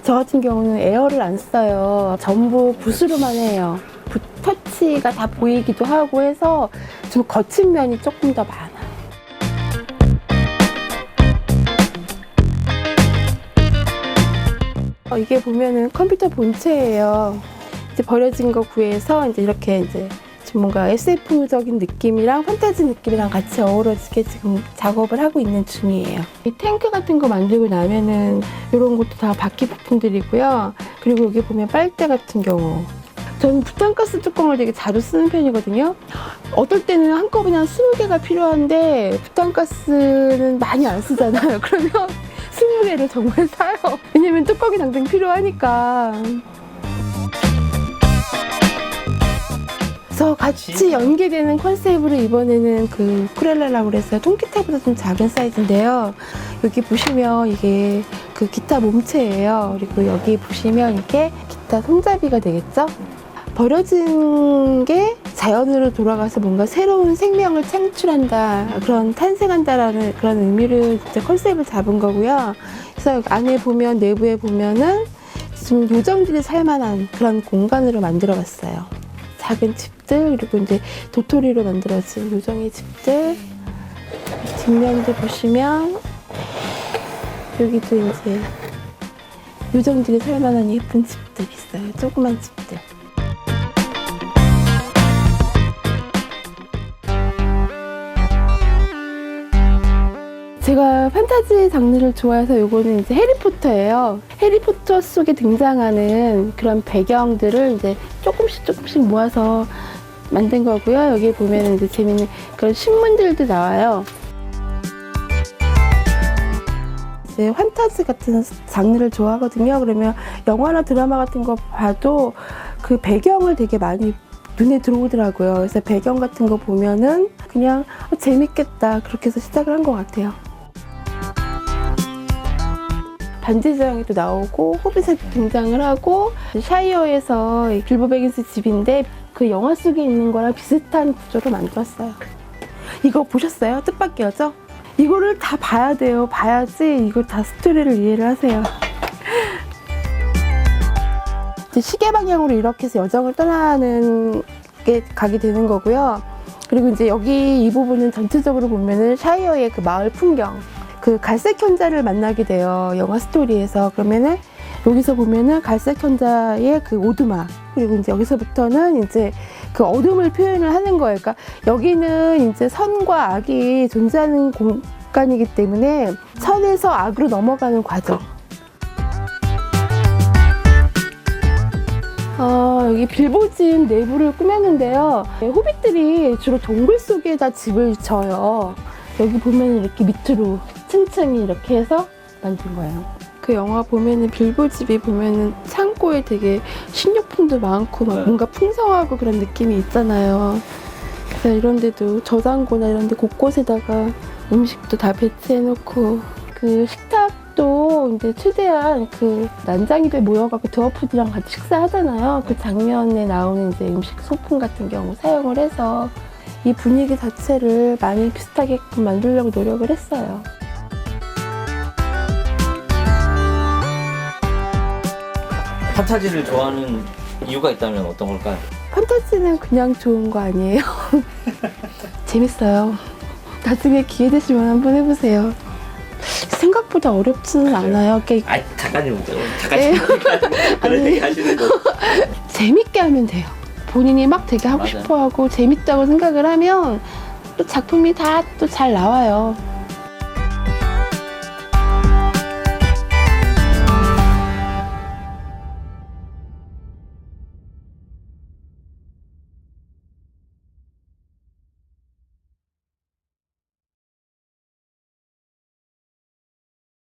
저 같은 경우는 에어를 안 써요. 전부 붓으로만 해요. 붓 터치가 다 보이기도 하고 해서 좀 거친 면이 조금 더 많아요. 이게 보면은 컴퓨터 본체예요. 이제 버려진 거 구해서 이제 이렇게 이제 좀 뭔가 SF적인 느낌이랑 판타지 느낌이랑 같이 어우러지게 지금 작업을 하고 있는 중이에요. 이 탱크 같은 거 만들고 나면은 이런 것도 다 바퀴 부품들이고요. 그리고 여기 보면 빨대 같은 경우. 저는 부탄가스 뚜껑을 되게 자주 쓰는 편이거든요. 어떨 때는 한꺼번에 한 20개가 필요한데 부탄가스는 많이 안 쓰잖아요. 그러면 20개를 정말 사요. 왜냐면 뚜껑이 당장 필요하니까. 그래서 같이 연계되는 컨셉으로 이번에는 그 우쿨렐레라고 그래서 통기타보다 좀 작은 사이즈인데요. 여기 보시면 이게 그 기타 몸체예요. 그리고 여기 보시면 이게 기타 손잡이가 되겠죠? 버려진 게 자연으로 돌아가서 뭔가 새로운 생명을 창출한다, 그런 탄생한다라는 그런 의미를 이제 컨셉을 잡은 거고요. 그래서 안에 보면, 내부에 보면은 좀 요정들이 살만한 그런 공간으로 만들어 봤어요. 작은 집들, 그리고 이제 도토리로 만들어진 요정의 집들. 뒷면도 보시면 여기도 이제 요정들이 살만한 예쁜 집들이 있어요. 조그만 집들. 제가 판타지 장르를 좋아해서 요거는 이제 해리포터예요. 해리포터 속에 등장하는 그런 배경들을 이제 조금씩 모아서 만든 거고요. 여기 보면 이제 재밌는 그런 신문들도 나와요. 이제 판타지 같은 장르를 좋아하거든요. 그러면 영화나 드라마 같은 거 봐도 그 배경을 되게 많이 눈에 들어오더라고요. 그래서 배경 같은 거 보면은 그냥 재밌겠다, 그렇게 해서 시작을 한 것 같아요. 반지의 제왕에도 나오고 호빗에도 등장을 하고, 샤이어에서 빌보 베긴스 집인데 그 영화 속에 있는 거랑 비슷한 구조로 만들었어요. 이거 보셨어요? 뜻밖이었죠? 이거를 다 봐야 돼요. 봐야지 이거 다 스토리를 이해를 하세요. 이제 시계 방향으로 이렇게 해서 여정을 떠나는 게 가게 되는 거고요. 그리고 이제 여기 이 부분은 전체적으로 보면은 샤이어의 그 마을 풍경, 그 갈색 현자를 만나게 돼요. 영화 스토리에서. 그러면은 여기서 보면은 갈색 현자의 그 오두막, 그리고 이제 여기서부터는 이제 그 어둠을 표현을 하는 거예요. 그러니까 여기는 이제 선과 악이 존재하는 공간이기 때문에 선에서 악으로 넘어가는 과정. 여기 빌보집 내부를 꾸몄는데요. 호빗들이 주로 동굴 속에다 집을 져요. 여기 보면 이렇게 밑으로 층층이 이렇게 해서 만든 거예요. 그 영화 보면은 빌보집이 보면은 창고에 되게 식료품도 많고 막 뭔가 풍성하고 그런 느낌이 있잖아요. 그래서 이런 데도 저장고나 이런 데 곳곳에다가 음식도 다 배치해놓고, 그 식탁도 이제 최대한 그 난장이들 모여갖고 드워프들이랑 같이 식사하잖아요. 그 장면에 나오는 이제 음식 소품 같은 경우 사용을 해서 이 분위기 자체를 많이 비슷하게끔 만들려고 노력을 했어요. 판타지를 좋아하는 이유가 있다면 어떤 걸까요? 판타지는 그냥 좋은 거 아니에요? 재밌어요. 나중에 기회 되시면 한번 해보세요. 생각보다 어렵지는 않아요. 아, 잠깐요. 잠깐 그런 얘기 하시는 거. 재밌게 하면 돼요. 본인이 막 되게 하고 맞아요. 싶어하고 재밌다고 생각을 하면 또 작품이 다 또 잘 나와요.